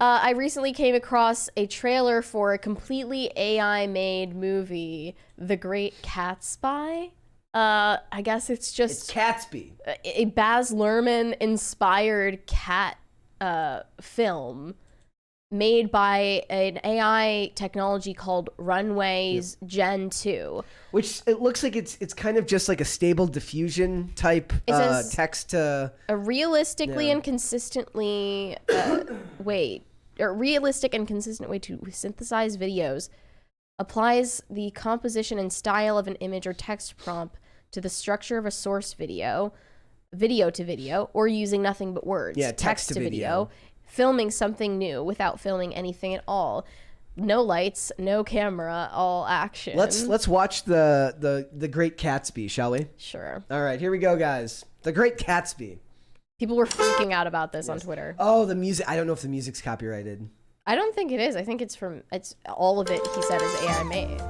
I recently came across a trailer for a completely AI-made movie, The Great Catsby. I guess it's just... It's Catsby. A Baz Luhrmann-inspired cat film made by an AI technology called Runway's Gen 2. Which it looks like it's kind of just like a stable diffusion type text to... A realistically and consistently... realistic and consistent way to synthesize videos applies the composition and style of an image or text prompt to the structure of a source video to video, or using nothing but words. Yeah, text to video. Filming something new without filming anything at all. No lights, no camera, all action. Let's watch the Great Catsby, shall we? Sure. All right, here we go, guys. The Great Catsby. People were freaking out about this on Twitter. Oh, the music. I don't know if the music's copyrighted. I don't think it is. I think it's all of it, he said, is AI made.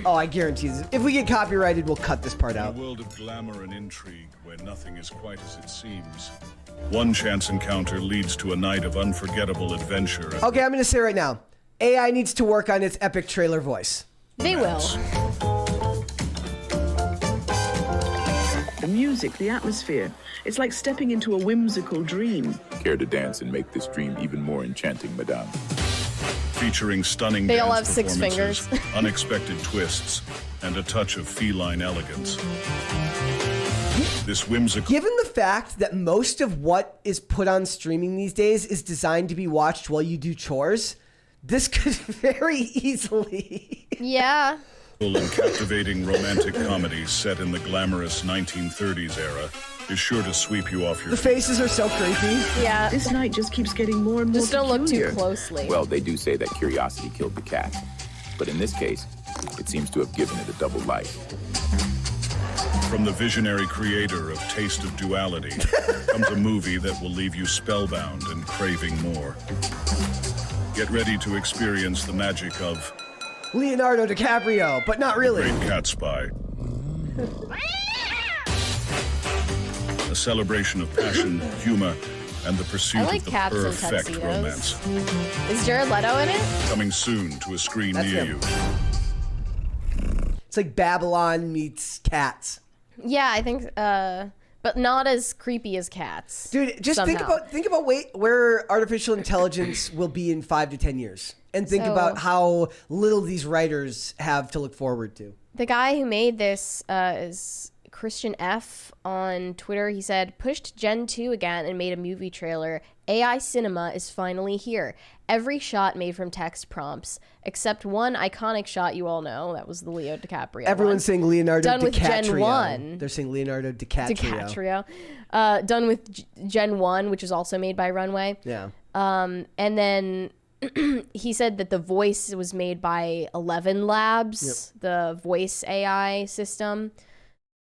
Oh, I guarantee this. If we get copyrighted, we'll cut this part out. In a world of glamour and intrigue where nothing is quite as it seems, one chance encounter leads to a night of unforgettable adventure. Okay, I'm going to say right now, AI needs to work on its epic trailer voice. They will. The music, the atmosphere. It's like stepping into a whimsical dream. Care to dance and make this dream even more enchanting, madame? Featuring stunning They dance all have 6 performances, fingers. unexpected twists, and a touch of feline elegance. This whimsical... Given the fact that most of what is put on streaming these days is designed to be watched while you do chores, this could very easily... Yeah. and captivating romantic comedy set in the glamorous 1930s era is sure to sweep you off your The faces are so creepy. Yeah. This night just keeps getting more and more Just don't look too peculiar. closely. Well, they do say that curiosity killed the cat. But in this case, it seems to have given it a double life. From the visionary creator of Taste of Duality comes a movie that will leave you spellbound and craving more. Get ready to experience the magic of Leonardo DiCaprio, but not really. Great Catsby. A celebration of passion, humor, and the pursuit I like of the cats in perfect tuxedos. romance. Is Jared Leto in it? Coming soon to a screen That's near him. you. It's like Babylon meets Cats. Yeah, I think, but not as creepy as cats. Dude, just somehow. think about where artificial intelligence will be in 5 to 10 years. And think about how little these writers have to look forward to. The guy who made this is Christian F. on Twitter. He said, pushed Gen 2 again and made a movie trailer. AI cinema is finally here. Every shot made from text prompts, except one iconic shot you all know. That was the Leo DiCaprio Everyone's saying Leonardo Done with DiCaprio. Gen 1. They're saying Leonardo DiCaprio. Done with Gen 1, which is also made by Runway. Yeah. And then he said that the voice was made by 11 Labs, the voice AI system.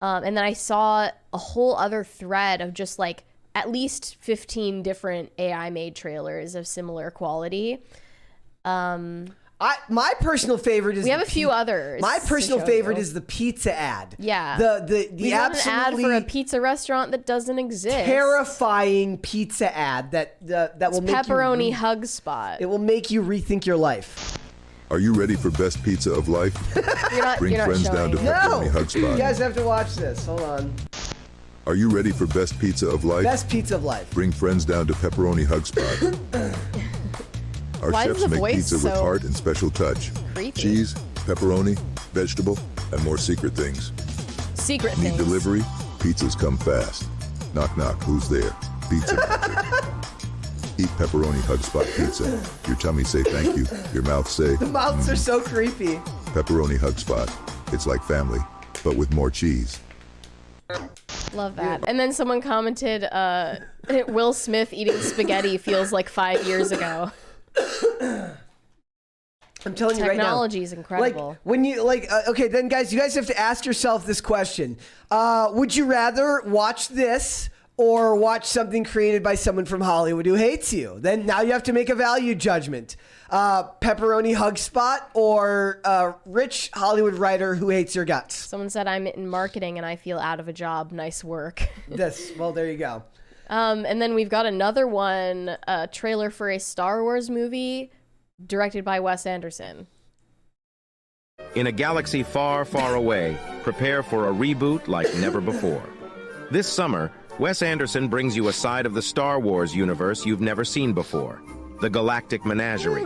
And then I saw a whole other thread of just like at least 15 different AI made trailers of similar quality. My personal favorite is we have a few others. My personal favorite is the pizza ad. Yeah. The we have an ad for a pizza restaurant that doesn't exist. Terrifying pizza ad that will make pepperoni hug spot. It will make you rethink your life. Are you ready for best pizza of life? Bring friends down to Pepperoni Hug Spot. You guys have to watch this. Hold on. Are you ready for best pizza of life? Best pizza of life. Bring friends down to Pepperoni Hug Spot. Our Why is chefs the make voice pizza so with heart and special touch. creepy? Cheese, pepperoni, vegetable, and more secret things. Secret Need things. delivery? Pizzas come fast. Knock knock, who's there? Pizza magic. Eat Pepperoni Hug Spot pizza. Your tummy say thank you. Your mouth say The mouths are so creepy. Pepperoni Hug Spot. It's like family, but with more cheese. Love that. And then someone commented, Will Smith eating spaghetti feels like 5 years ago. I'm telling you right now. Technology is incredible. Like when you okay, then guys, you guys have to ask yourself this question: would you rather watch this or watch something created by someone from Hollywood who hates you? Then now you have to make a value judgment: Pepperoni Hug Spot or rich Hollywood writer who hates your guts. Someone said I'm in marketing and I feel out of a job. Nice work. Well, there you go. And then we've got another one, a trailer for a Star Wars movie directed by Wes Anderson. In a galaxy far, far away, prepare for a reboot like never before. This summer, Wes Anderson brings you a side of the Star Wars universe you've never seen before, the Galactic Menagerie.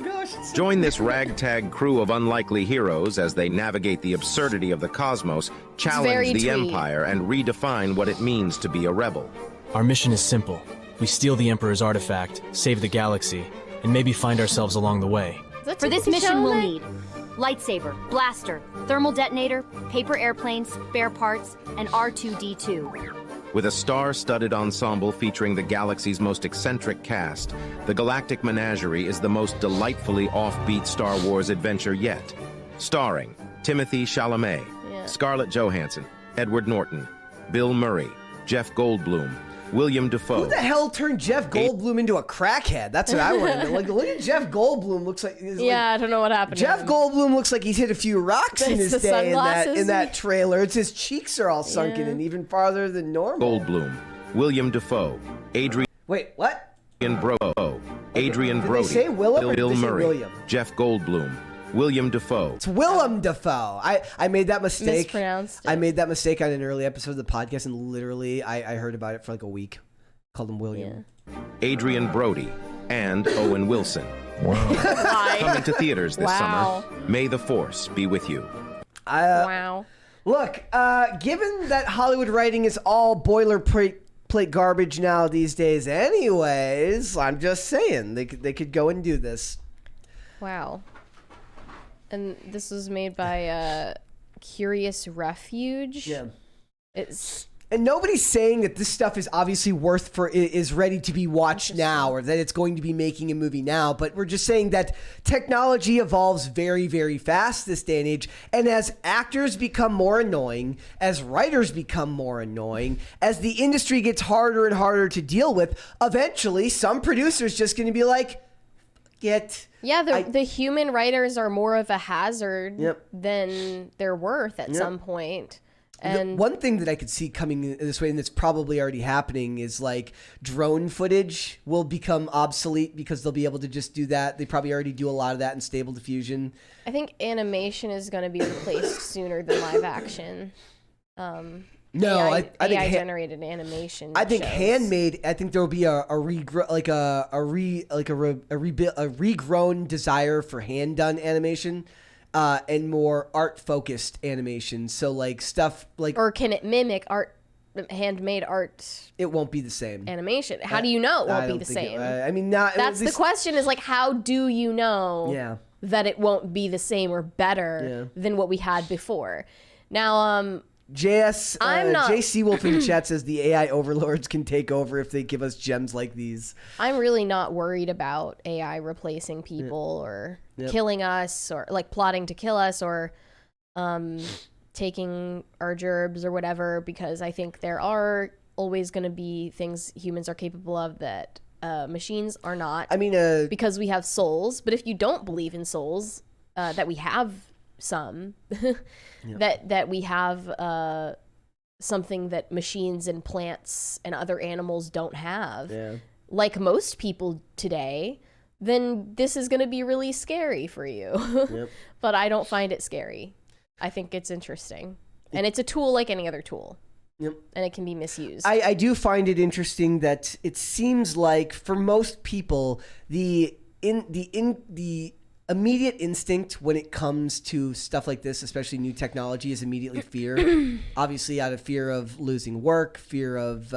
Join this ragtag crew of unlikely heroes as they navigate the absurdity of the cosmos, challenge the Empire, and redefine what it means to be a rebel. Our mission is simple. We steal the Emperor's artifact, save the galaxy, and maybe find ourselves along the way. For this mission, we'll need lightsaber, blaster, thermal detonator, paper airplanes, spare parts, and R2-D2. With a star-studded ensemble featuring the galaxy's most eccentric cast, the Galactic Menagerie is the most delightfully offbeat Star Wars adventure yet. Starring Timothée Chalamet, Scarlett Johansson, Edward Norton, Bill Murray, Jeff Goldblum, William Dafoe. Who the hell turned Jeff Goldblum into a crackhead? That's what I want to know. Like, look at Jeff Goldblum. Looks like I don't know what happened. Jeff Goldblum looks like he's hit a few rocks in his day in that trailer. It's his cheeks are all sunken and even farther than normal. Goldblum, William Dafoe, Adrian. Wait, what? Adrian Did Brody, they say Willem or Bill did they say Murray, William? Jeff Goldblum, William Dafoe. It's Willem Dafoe. I made that mistake. Mispronounced it. I made that mistake on an early episode of the podcast, and literally I heard about it for like a week. Called him William. Adrian Brody, and Owen Wilson. Coming to theaters this summer. May the Force be with you. Wow. Look, given that Hollywood writing is all boilerplate garbage now these days anyways, I'm just saying they could go and do this. Wow. And this was made by Curious Refuge. Yeah. And nobody's saying that this stuff is obviously is ready to be watched now, or that it's going to be making a movie now. But we're just saying that technology evolves very, very fast this day and age. And as actors become more annoying, as writers become more annoying, as the industry gets harder and harder to deal with, eventually some producer's just going to be like, the human writers are more of a hazard than they're worth at some point. And one thing that I could see coming this way, and it's probably already happening, is like drone footage will become obsolete because they'll be able to just do that. They probably already do a lot of that in Stable Diffusion. I think animation is going to be replaced sooner than live action. I think AI generated animation. I think shows. handmade. I think there will be a regrown desire for hand done animation. And more art-focused animation. So, like, stuff like... Or can it mimic handmade art? It won't be the same. Animation. How do you know it won't be the same? That's the question is, like, how do you know that it won't be the same or better than what we had before? Now, JC Wolf in the chat says the AI overlords can take over if they give us gems like these. I'm really not worried about AI replacing people or killing us or like plotting to kill us or taking our gerbs or whatever, because I think there are always going to be things humans are capable of that machines are not. I mean, because we have souls. But if you don't believe in souls, that we have some, that we have something that machines and plants and other animals don't have, like most people today, then this is going to be really scary for you. But I don't find it scary. I think it's interesting. And it's a tool like any other tool. And it can be misused. I do find it interesting that it seems like for most people, the immediate instinct when it comes to stuff like this, especially new technology, is immediately fear. Obviously, out of fear of losing work, fear of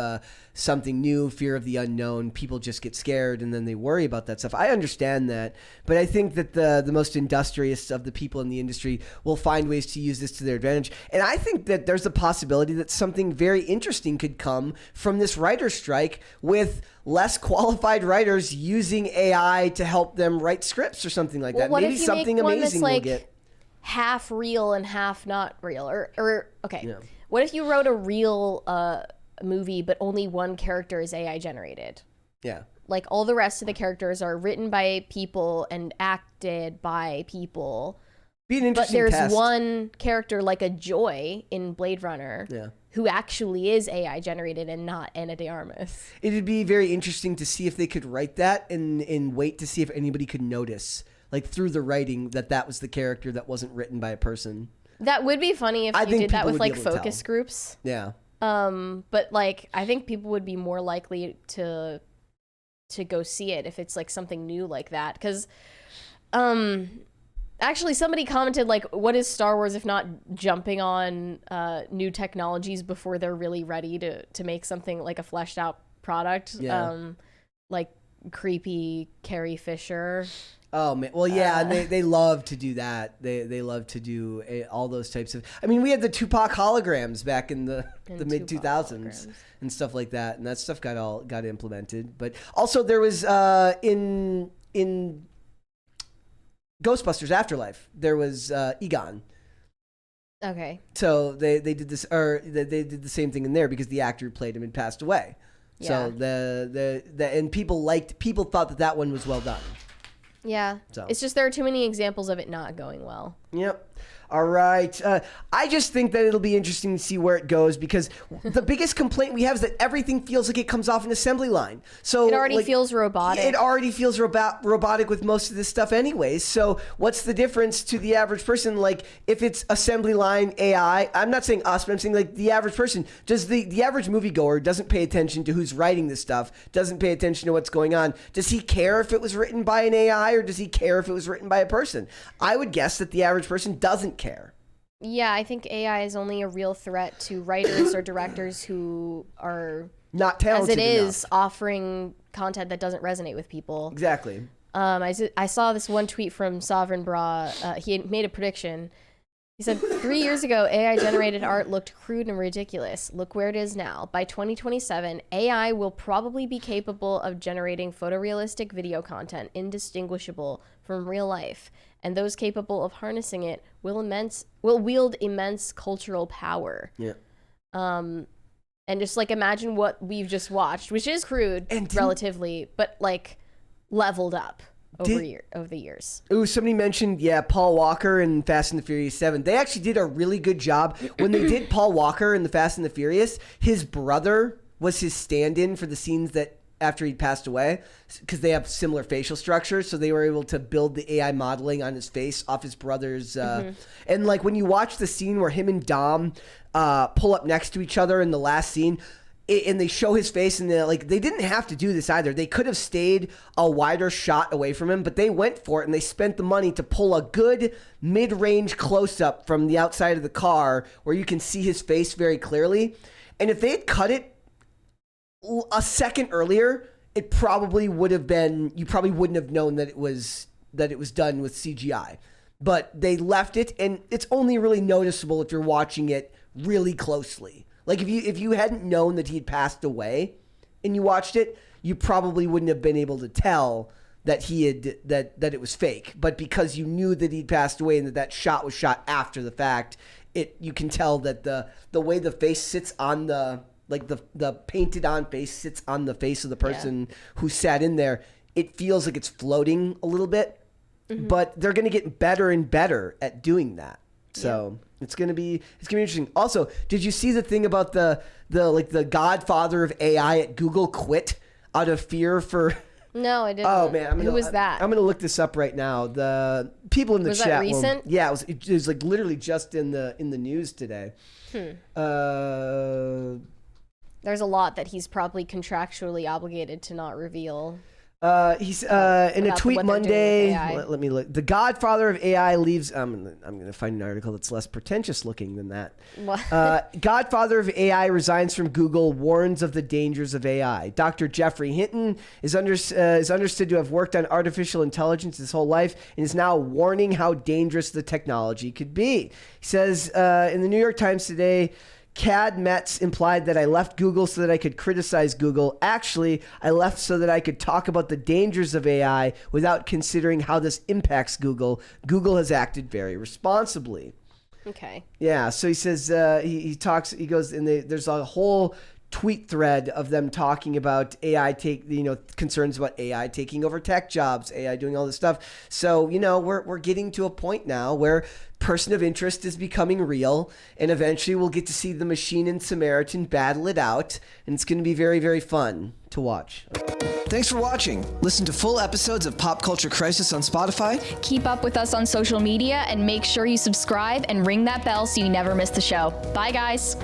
something new, fear of the unknown, people just get scared and then they worry about that stuff. I understand that, but I think that the most industrious of the people in the industry will find ways to use this to their advantage. And I think that there's a possibility that something very interesting could come from this writer's strike with less qualified writers using AI to help them write scripts or something like that. Maybe something amazing will get half real and half not real. What if you wrote a real movie but only one character is AI generated? Yeah. Like all the rest of the characters are written by people and acted by people, Be an But interesting there's test. one character like a Joy in Blade Runner who actually is AI generated and not Ana de Armas. It'd be very interesting to see if they could write that and wait to see if anybody could notice, like through the writing, that was the character that wasn't written by a person. That would be funny if I you think did that people with would be like able to focus tell. groups. Yeah. But like I think people would be more likely to go see it if it's like something new like that. Because actually somebody commented like, what is Star Wars if not jumping on new technologies before they're really ready to make something like a fleshed out product? Like creepy Carrie Fisher. Oh man, well yeah, and they love to do that. They love to do all those types of. I mean, we had the Tupac holograms back in the mid 2000s and stuff like that, and that stuff got implemented. But also there was in Ghostbusters Afterlife there was Egon. Okay. So they did this, or they did the same thing in there because the actor who played him had passed away. So the and people thought that one was well done. Yeah. So. It's just there are too many examples of it not going well. Yep. All right. I just think that it'll be interesting to see where it goes because the biggest complaint we have is that everything feels like it comes off an assembly line. So it already feels robotic. It already feels robotic with most of this stuff anyways. So what's the difference to the average person? Like if it's assembly line AI, I'm not saying us, but I'm saying like the average person. Does the average moviegoer doesn't pay attention to who's writing this stuff, doesn't pay attention to what's going on. Does he care if it was written by an AI or does he care if it was written by a person? I would guess that the average person doesn't care. Yeah, I think AI is only a real threat to writers or directors who are not talented as it enough. is offering content that doesn't resonate with people. Exactly. I saw this one tweet from Sovereign Bra. He had made a prediction. He said 3 years ago, AI generated art looked crude and ridiculous. Look where it is now. By 2027, AI will probably be capable of generating photorealistic video content indistinguishable from real life. And those capable of harnessing it will wield immense cultural power. Yeah. And just like imagine what we've just watched, which is crude relatively, but like leveled up over the years. Ooh, somebody mentioned, Paul Walker in Fast and the Furious 7. They actually did a really good job. When they did Paul Walker in the Fast and the Furious, his brother was his stand-in for the scenes that after he'd passed away, because they have similar facial structures, so they were able to build the AI modeling on his face off his brother's. And like when you watch the scene where him and Dom pull up next to each other in the last scene, and they show his face, and they didn't have to do this either. They could have stayed a wider shot away from him, but they went for it, and they spent the money to pull a good mid-range close-up from the outside of the car where you can see his face very clearly. And if they had cut it a second earlier, it probably would have been, you probably wouldn't have known that it was done with CGI. But they left it, and it's only really noticeable if you're watching it really closely. Like if you hadn't known that he'd passed away and you watched it, you probably wouldn't have been able to tell that that it was fake. But because you knew that he'd passed away and that shot was shot after the fact, you can tell that the way the face sits on the painted on face sits on the face of the person who sat in there, it feels like it's floating a little bit. Mm-hmm. But they're going to get better and better at doing that. So it's gonna be interesting. Also, did you see the thing about the godfather of AI at Google quit out of fear for? No, I didn't. Oh man, who was that? I'm gonna look this up right now. The people in the chat. Was that recent? It was like literally just in the news today. There's a lot that he's probably contractually obligated to not reveal. He's in a tweet Monday. Let me look. The godfather of AI leaves. I'm going to find an article that's less pretentious looking than that. What? Godfather of AI resigns from Google, warns of the dangers of AI. Dr. Jeffrey Hinton is understood to have worked on artificial intelligence his whole life and is now warning how dangerous the technology could be. He says in the New York Times today, Cad Metz implied that I left Google so that I could criticize Google. Actually, I left so that I could talk about the dangers of AI without considering how this impacts Google. Google has acted very responsibly. Okay. Yeah, so he says, he goes, and there's a whole tweet thread of them talking about AI concerns about AI taking over tech jobs, AI doing all this stuff. So, we're getting to a point now where person of interest is becoming real, and eventually we'll get to see the machine and Samaritan battle it out, and it's going to be very, very fun to watch. Thanks for watching. Listen to full episodes of Pop Culture Crisis on Spotify. Keep up with us on social media and make sure you subscribe and ring that bell so you never miss the show. Bye, guys.